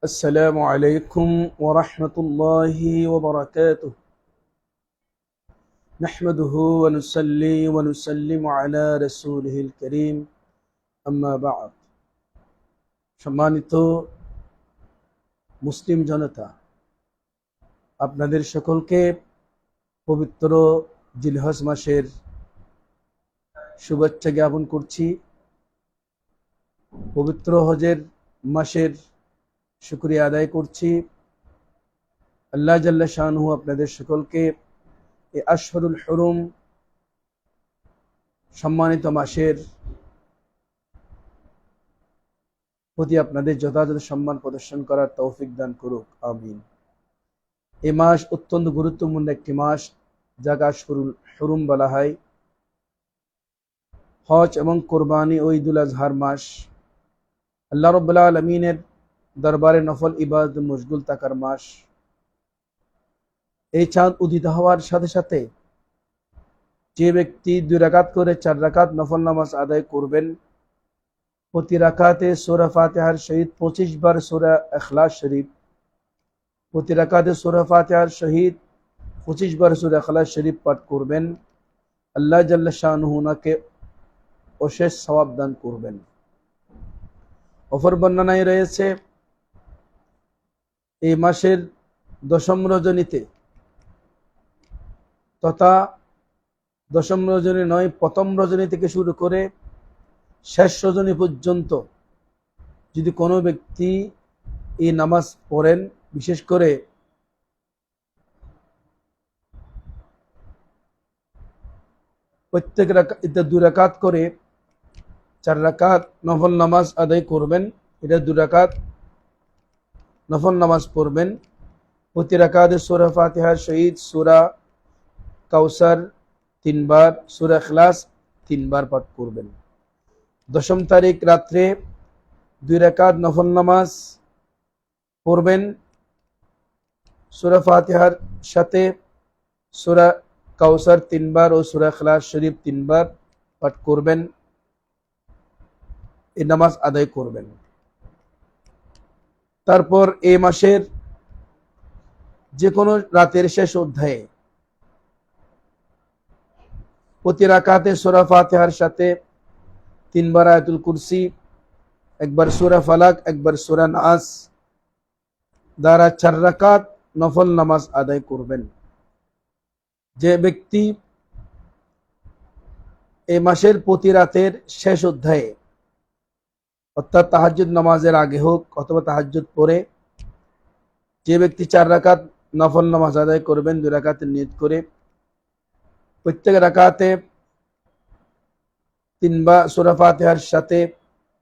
السلام عليكم ورحمة الله وبركاته. نحمده ونصلي ونسلم على رسوله الكريم أما بعد. সম্মানিত মুসলিম জনতা, আপনাদের সকলকে পবিত্র জিলহজ মাসের শুভেচ্ছা জ্ঞাপন করছি। পবিত্র হজের মাসের শুকরিয়া আদায় করছি। আল্লাহ জাল্লা শানহু আপনাদের সকলকে এই আশহরুল হুরুম সম্মানিত মাসের প্রতি আপনাদের যথাযথ সম্মান প্রদর্শন করার তৌফিক দান করুক, আমিন। এই মাস অত্যন্ত গুরুত্বপূর্ণ একটি মাস, যাকে আশহরুল হুরুম বলা হয়। হজ এবং কোরবানি ও ঈদুল আজহার মাস, আল্লাহ রাব্বুল আলামিনের দরবারে নফল ইবাদত মশগুল থাকার মাস। এই চাঁদ উদিত হওয়ার সাথে সাথে যে ব্যক্তি 2 রাকাত করে 4 রাকাত নফল নামাজ আদায় করবেন, প্রতি রাকাতে সূরা ফাতিহার সহিত 25 বার সূরা ইখলাস শরীফ, প্রতি রাকাতে সূরা ফাতিহার সহিত 25 বার সূরা ইখলাস শরীফ পাঠ করবেন, আল্লাহ জাল্লা শানুহু ওনাকে অশেষ সওয়াব দান করবেন। অপর বর্ণনায় রয়েছে, এই মাসের 10ম রজনীতে তথা 10ম রজনী নয়, 1ম রজনী থেকে শুরু করে শেষ রজনী পর্যন্ত যদি কোনো ব্যক্তি এই নামাজ পড়েন, বিশেষ করে প্রত্যেক রাকাতে 2 রাকাত করে 4 রাকাত নফল নামাজ আদায় করবেন, এটা 2 রাকাত নফল নামাজ পড়বেন। প্রতি রাকাতে সূরা ফাতিহার সহিত সূরা কাউসার 3 বার, সূরা ইখলাস 3 বার পাঠ করবেন। 10ম তারিখ রাত্রে 2 রাকাত নফল নামাজ পড়বেন, সূরা ফাতিহার সাথে সূরা কাউসার 3 বার ও সূরা ইখলাস শরীফ 3 বার পাঠ করবেন, এই নামাজ আদায় করবেন। তারপর এই মাসের যে কোনো রাতের শেষ অধ্যায়ে প্রতি রাকাতে সূরা ফাতিহার সাথে 3 বার আয়াতুল কুরসি, একবার সূরা ফালাক, একবার সূরা নাস দ্বারা 4 রাকাত নফল নামাজ আদায় করবেন। যে ব্যক্তি এই মাসের প্রতি রাতের শেষ অধ্যায়ে, অর্থাৎ তাহাজ্জুদ নামাজের আগে হোক অথবা তাহাজ্জুদ পরে, যে ব্যক্তি 4 রাকাত নফল নামাজ আদায় করবেন 2 রাকাতের নিয়ত করে, প্রত্যেক রাকাতে 3 বার সূরা ফাতিহার সাথে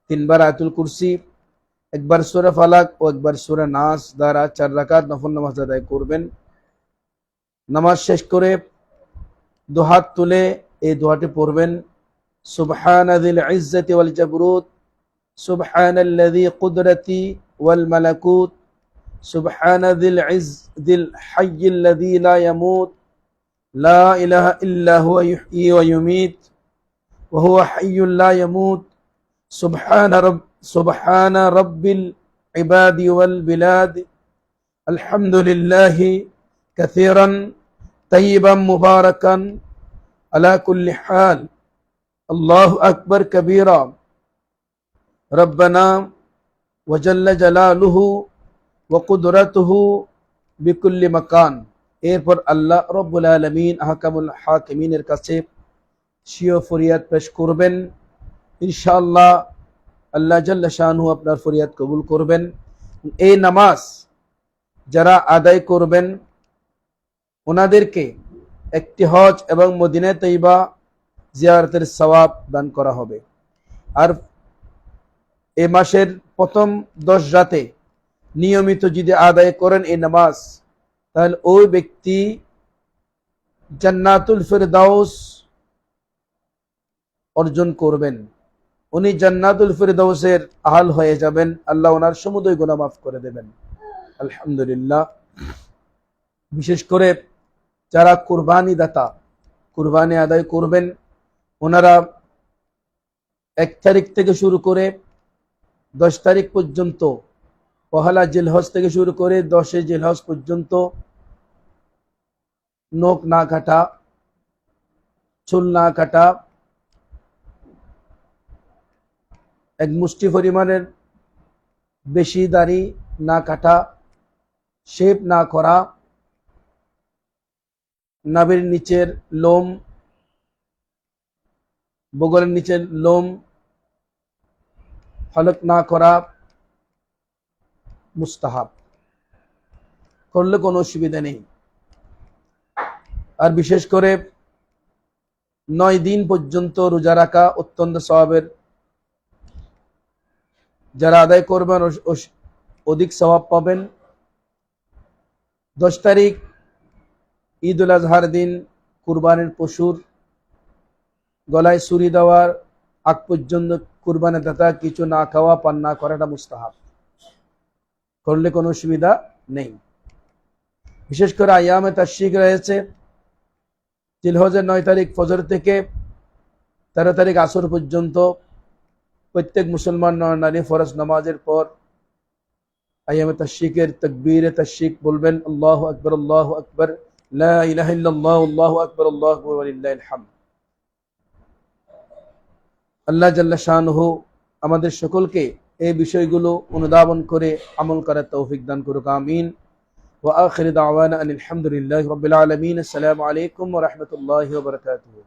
3 বার আয়াতুল কুরসি, একবার সূরা ফালাক ও একবার সূরা নাস দ্বারা 4 রাকাত নফল নামাজ আদায় করবেন। নামাজ শেষ করে 2 হাত তুলে এই দোয়াটি পড়বেন, সুবহানাযিল ইজ্জতি ওয়াল জাবরুত, সুবহানাল্লাযী কুদরতি ওয়াল মালাকুত, সুবহানাযিল ইজ্জিল হাইয়্যিল্লাযী লা ইয়ামুত, লা ইলাহা ইল্লা হুয়া ইহয়ী ওয়া ইউমীত ওয়া হুয়া হাইয়্যুন লা ইয়ামুত, সুবহানা রাব্বিল ইবাদি ওয়াল বিলাদ, আলহামদুলিল্লাহি কাসীরান তাইয়িবান মুবারাকান আলা কুল্লি হাল, আল্লাহু আকবার কাবীরা, রব্বানা ওয়া জাল্লা জালালুহু ওয়া কুদরাতুহু বিকুল্লি মাকান। এরপর আল্লাহ রাব্বুল আলামিন আহকামুল হাকিমিনের কাছে স্বীয় ফরিয়াদ পেশ করবেন। ইনশাআল্লাহ আল্লাহ জাল্লা শানুহু আপনার ফরিয়াদ কবুল করবেন। এই নামাজ যারা আদায় করবেন ওনাদেরকে একটি হজ এবং মদিনা তৈবা জিয়ারতের সওয়াব দান করা হবে। আর এই মাসের প্রথম 10 রাতে নিয়মিত যদি আদায় করেন এই নামাজ, তাহলে ওই ব্যক্তি জান্নাতুল ফিরদাউস অর্জন করবেন। উনি জান্নাতুল ফিরদাউসের আহাল হয়ে যাবেন, আল্লাহ ওনার সমুদয় গুনাহ মাফ করে দেবেন। আলহামদুলিল্লাহ। বিশেষ করে যারা কুরবানি দাতা, কুরবানি আদায় করবেন, ওনারা 1 তারিখ থেকে শুরু করে 10 তারিখ পর্যন্ত, পহেলা জিলহজ থেকে শুরু করে 10 জিলহজ পর্যন্ত নখ না কাটা, চুল না কাটা, এক মুষ্টি পরিমাণের বেশি দাড়ি না কাটা, শেভ না করা, নাভির নিচের লোম, বগলের নিচের লোম হলক না করা মুস্তাহাব, করলে কোনো অসুবিধা নেই। আর বিশেষ করে 9 দিন পর্যন্ত রোজা রাখা অত্যন্ত সওয়াবের, যারা আদায় করবেন অধিক সওয়াব পাবেন। 10 তারিখ ঈদ উল আজহার দিন কুরবানির পশুর গলায় ছুরি দেওয়ার আগ পর্যন্ত কুরবানি দাতা কিছু না খাওয়া, পান না করাটা মুস্তাহাব, করলে কোনো অসুবিধা নেই। বিশেষ করে আইয়ামে তাশরিক রয়েছে, জিলহজের 9 তারিখ ফজর থেকে 13 তারিখ আসর পর্যন্ত প্রত্যেক মুসলমান নারী ফরজ নামাজের পর আইয়ামে তাশরিকের তাকবীরে তাশরিক বলবেন, আল্লাহু আকবার, আল্লাহু আকবার, লা ইলাহা ইল্লাল্লাহ, আল্লাহু আকবার, আল্লাহু আকবার, ওয়া লিল্লাহিল হামদ। আল্লাহ জাল্লা শানুহু আমাদের সকলকে এই বিষয়গুলো অনুধাবন করে আমল করার তৌফিক দান করুক, আমিন। ওয়া আখিরু দাওয়ানা আনিল হামদুলিল্লাহি রাব্বিল আলামিন। আসসালামু আলাইকুম ওয়া রাহমাতুল্লাহি ওয়া বারাকাতুহু।